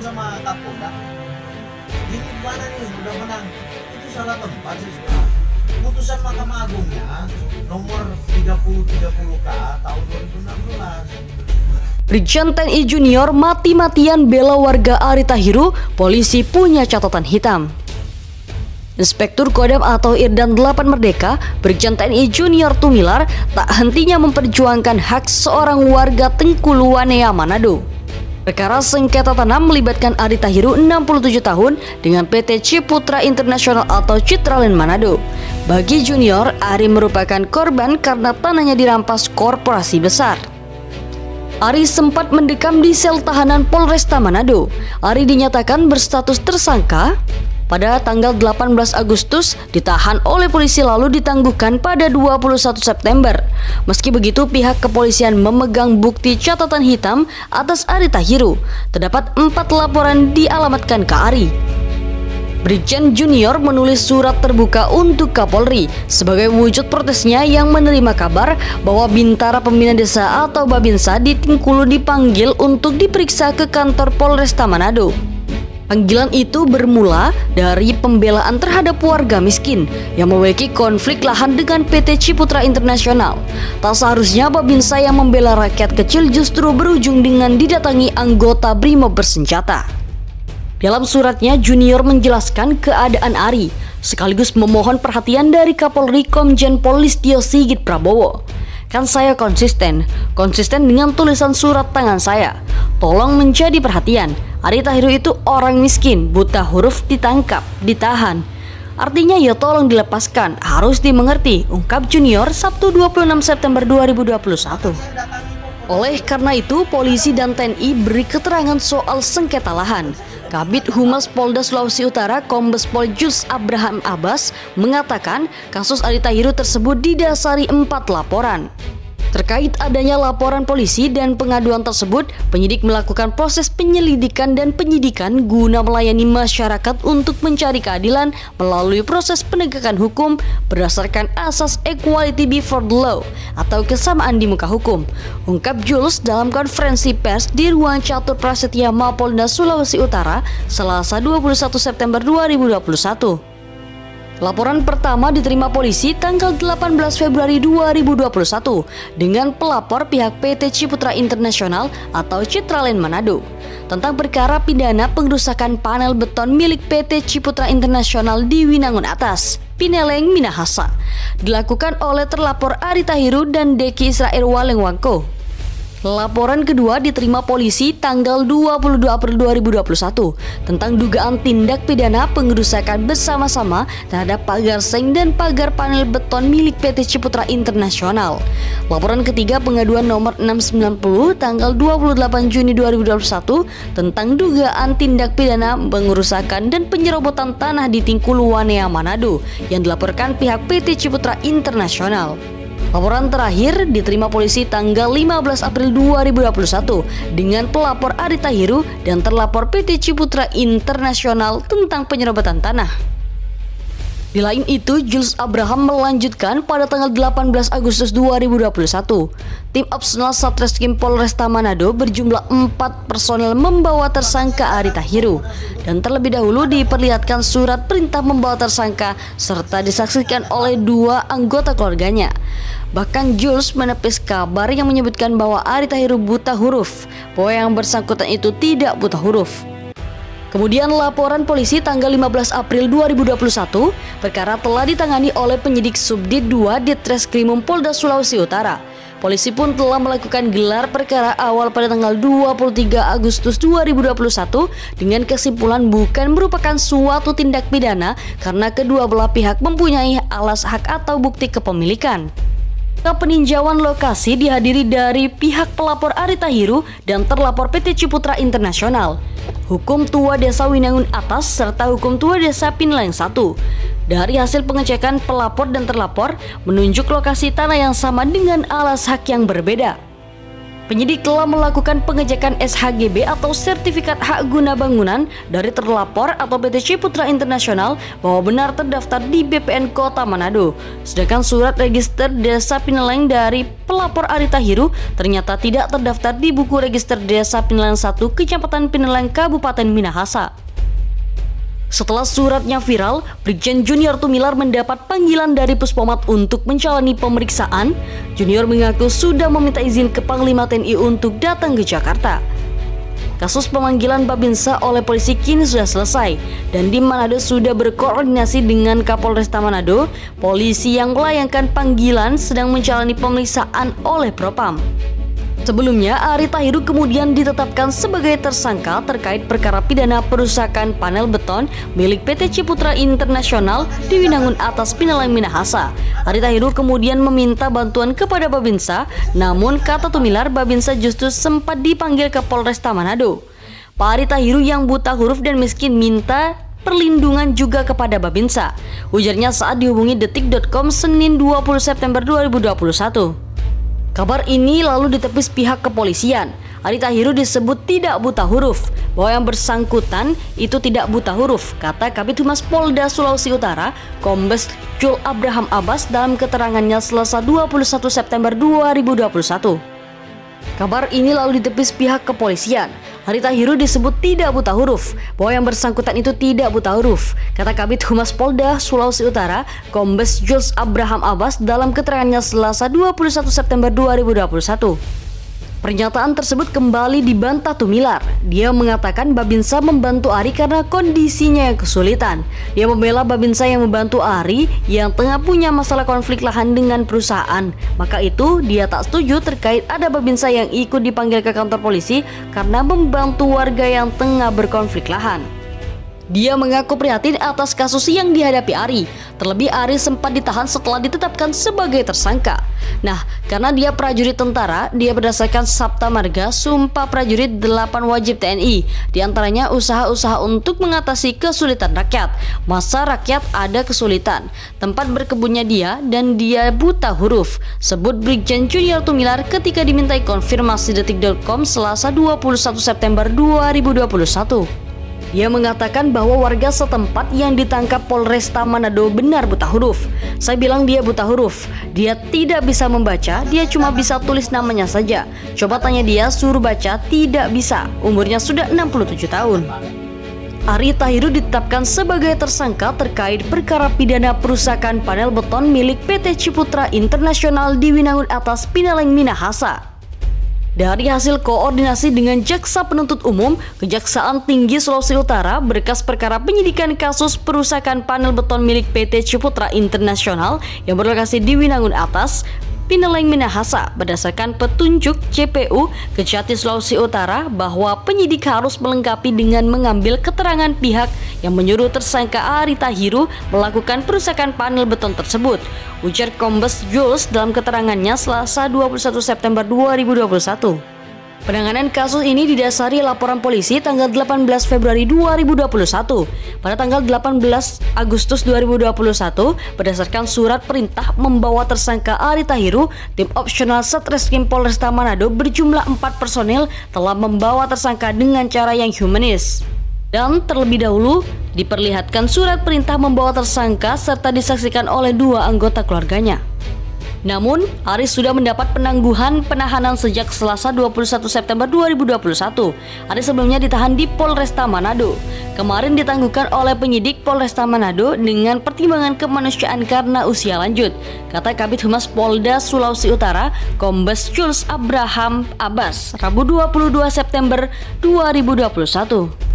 sama Kapolda. Ini gimana nih, udah menang. Itu salah tempat sih sudah. Putusan Mahkamah Agungnya nomor 3030K tahun 2016. Brigjen TNI Junior mati-matian bela warga Ari Tahiru, polisi punya catatan hitam. Inspektur Kodam atau Irdan 8 Merdeka, Brigjen TNI Junior Tumilar tak hentinya memperjuangkan hak seorang warga Tengkulu Wanea, Manado. Perkara sengketa tanah melibatkan Ari Tahiru 67 tahun dengan PT Ciputra Internasional atau Citralin Manado. Bagi Junior, Ari merupakan korban karena tanahnya dirampas korporasi besar. Ari sempat mendekam di sel tahanan Polresta Manado. Ari dinyatakan berstatus tersangka pada tanggal 18 Agustus, ditahan oleh polisi lalu ditangguhkan pada 21 September. Meski begitu, pihak kepolisian memegang bukti catatan hitam atas Ari Tahiru. Terdapat 4 laporan dialamatkan ke Ari. Brigjen Junior menulis surat terbuka untuk Kapolri sebagai wujud protesnya yang menerima kabar bahwa Bintara Pembina Desa atau Babinsa di Tengkulu dipanggil untuk diperiksa ke kantor Polresta Manado. Panggilan itu bermula dari pembelaan terhadap warga miskin yang memiliki konflik lahan dengan PT Ciputra Internasional. Tak seharusnya Babinsa yang membela rakyat kecil justru berujung dengan didatangi anggota BRIMOB bersenjata. Dalam suratnya, Junior menjelaskan keadaan Ari, sekaligus memohon perhatian dari Kapolri Komjen Pol Listio Sigit Prabowo. Kan saya konsisten dengan tulisan surat tangan saya. Tolong menjadi perhatian. Ari Tahiru itu orang miskin, buta huruf, ditangkap, ditahan. Artinya ya tolong dilepaskan, harus dimengerti, ungkap Junior Sabtu 26 September 2021. Oleh karena itu, polisi dan TNI beri keterangan soal sengketa lahan. Kabid Humas Polda Sulawesi Utara Kombes Pol Jules Abraham Abbas mengatakan kasus Ari Tahiru tersebut didasari 4 laporan. Terkait adanya laporan polisi dan pengaduan tersebut, penyidik melakukan proses penyelidikan dan penyidikan guna melayani masyarakat untuk mencari keadilan melalui proses penegakan hukum berdasarkan asas equality before the law atau kesamaan di muka hukum, ungkap Jules dalam konferensi pers di Ruang Catur Prasetya Mapolda Sulawesi Utara Selasa 21 September 2021. Laporan pertama diterima polisi tanggal 18 Februari 2021 dengan pelapor pihak PT Ciputra Internasional atau Citralin Manado tentang perkara pidana pengrusakan panel beton milik PT Ciputra Internasional di Winangun Atas, Pineleng, Minahasa, dilakukan oleh terlapor Ari Tahiru dan Deki Israel Walengwangko. Laporan kedua diterima polisi tanggal 22 April 2021 tentang dugaan tindak pidana pengerusakan bersama-sama terhadap pagar seng dan pagar panel beton milik PT Ciputra Internasional. Laporan ketiga pengaduan nomor 690 tanggal 28 Juni 2021 tentang dugaan tindak pidana pengerusakan dan penyerobotan tanah di Tengkulu Wanea, Manado yang dilaporkan pihak PT Ciputra Internasional. Laporan terakhir diterima polisi tanggal 15 April 2021 dengan pelapor Ari Tahiru dan terlapor PT Ciputra Internasional tentang penyerobotan tanah. Di lain itu, Jules Abraham melanjutkan pada tanggal 18 Agustus 2021. Tim Opsenal Satreskrim Polresta Manado berjumlah 4 personel membawa tersangka Ari Tahiru dan terlebih dahulu diperlihatkan surat perintah membawa tersangka serta disaksikan oleh 2 anggota keluarganya. Bahkan Jules menepis kabar yang menyebutkan bahwa Ari Tahiru buta huruf, bahwa yang bersangkutan itu tidak buta huruf. Kemudian laporan polisi tanggal 15 April 2021, perkara telah ditangani oleh penyidik Subdit 2 Ditreskrimum Polda Sulawesi Utara. Polisi pun telah melakukan gelar perkara awal pada tanggal 23 Agustus 2021 dengan kesimpulan bukan merupakan suatu tindak pidana karena kedua belah pihak mempunyai alas hak atau bukti kepemilikan. Peninjauan lokasi dihadiri dari pihak pelapor Ari Tahiru dan terlapor PT Ciputra Internasional, Hukum Tua Desa Winangun Atas, serta Hukum Tua Desa Pineleng 1. Dari hasil pengecekan, pelapor dan terlapor menunjuk lokasi tanah yang sama dengan alas hak yang berbeda. Penyidik telah melakukan pengecekan SHGB atau Sertifikat Hak Guna Bangunan dari terlapor atau PT Ciputra International bahwa benar terdaftar di BPN Kota Manado. Sedangkan surat register Desa Pineleng dari pelapor Arita Hiru ternyata tidak terdaftar di buku register Desa Pineleng 1 Kecamatan Pineleng Kabupaten Minahasa. Setelah suratnya viral, Brigjen Junior Tumilar mendapat panggilan dari Puspomat untuk menjalani pemeriksaan. Junior mengaku sudah meminta izin ke Panglima TNI untuk datang ke Jakarta. Kasus pemanggilan Babinsa oleh polisi kini sudah selesai dan di Manado sudah berkoordinasi dengan Kapolresta Manado. Polisi yang melayangkan panggilan sedang menjalani pemeriksaan oleh Propam. Sebelumnya, Arita Hiru kemudian ditetapkan sebagai tersangka terkait perkara pidana perusakan panel beton milik PT Ciputra International di Winangun Atas Pineleng Minahasa. Arita Hiru kemudian meminta bantuan kepada Babinsa, namun kata Tumilar, Babinsa justru sempat dipanggil ke Polresta Manado. Pak Arita Hiru yang buta huruf dan miskin minta perlindungan juga kepada Babinsa. Ujarnya saat dihubungi detik.com Senin 20 September 2021. Kabar ini lalu ditepis pihak kepolisian. Arita Hiru disebut tidak buta huruf, bahwa yang bersangkutan itu tidak buta huruf, kata Kabid Humas Polda Sulawesi Utara, Kombes Jul Abraham Abbas dalam keterangannya Selasa 21 September 2021. Kabar ini lalu ditepis pihak kepolisian. Arita Hiru disebut tidak buta huruf, bahwa yang bersangkutan itu tidak buta huruf, kata Kabid Humas Polda Sulawesi Utara, Kombes Jules Abraham Abbas dalam keterangannya Selasa 21 September 2021. Pernyataan tersebut kembali dibantah Tumilar. Dia mengatakan Babinsa membantu Ari karena kondisinya yang kesulitan. Dia membela Babinsa yang membantu Ari yang tengah punya masalah konflik lahan dengan perusahaan. Maka itu dia tak setuju terkait ada Babinsa yang ikut dipanggil ke kantor polisi karena membantu warga yang tengah berkonflik lahan. Dia mengaku prihatin atas kasus yang dihadapi Ari. Terlebih Ari sempat ditahan setelah ditetapkan sebagai tersangka. Nah, karena dia prajurit tentara, dia berdasarkan Sabta Marga Sumpah Prajurit 8 Wajib TNI. Di antaranya usaha-usaha untuk mengatasi kesulitan rakyat. Masa rakyat ada kesulitan, tempat berkebunnya dia, dan dia buta huruf, sebut Brigjen Junior Tumilar ketika dimintai konfirmasi detik.com Selasa 21 September 2021. Dia mengatakan bahwa warga setempat yang ditangkap Polresta Manado benar buta huruf. Saya bilang dia buta huruf. Dia tidak bisa membaca, dia cuma bisa tulis namanya saja. Coba tanya dia, suruh baca, tidak bisa. Umurnya sudah 67 tahun. Arita Hiru ditetapkan sebagai tersangka terkait perkara pidana perusakan panel beton milik PT Ciputra International di Winangun Atas Pineleng Minahasa. Dari hasil koordinasi dengan Jaksa Penuntut Umum, Kejaksaan Tinggi Sulawesi Utara, berkas perkara penyidikan kasus perusakan panel beton milik PT Ciputra International yang berlokasi di Winangun Atas, Pineleng Minahasa, berdasarkan petunjuk CPU Kejati Sulawesi Utara bahwa penyidik harus melengkapi dengan mengambil keterangan pihak yang menyuruh tersangka Arita Hiru melakukan perusakan panel beton tersebut, ujar Kombes Jules dalam keterangannya Selasa 21 September 2021. Penanganan kasus ini didasari laporan polisi tanggal 18 Februari 2021. Pada tanggal 18 Agustus 2021, berdasarkan surat perintah membawa tersangka Arita Hiru, tim opsional Satreskrim Polresta Manado berjumlah 4 personil telah membawa tersangka dengan cara yang humanis. Dan terlebih dahulu diperlihatkan surat perintah membawa tersangka serta disaksikan oleh 2 anggota keluarganya. Namun, Aris sudah mendapat penangguhan penahanan sejak Selasa 21 September 2021. Aris sebelumnya ditahan di Polresta Manado. Kemarin ditangguhkan oleh penyidik Polresta Manado dengan pertimbangan kemanusiaan karena usia lanjut, kata Kabid Humas Polda Sulawesi Utara, Kombes Jules Abraham Abbas, Rabu 22 September 2021.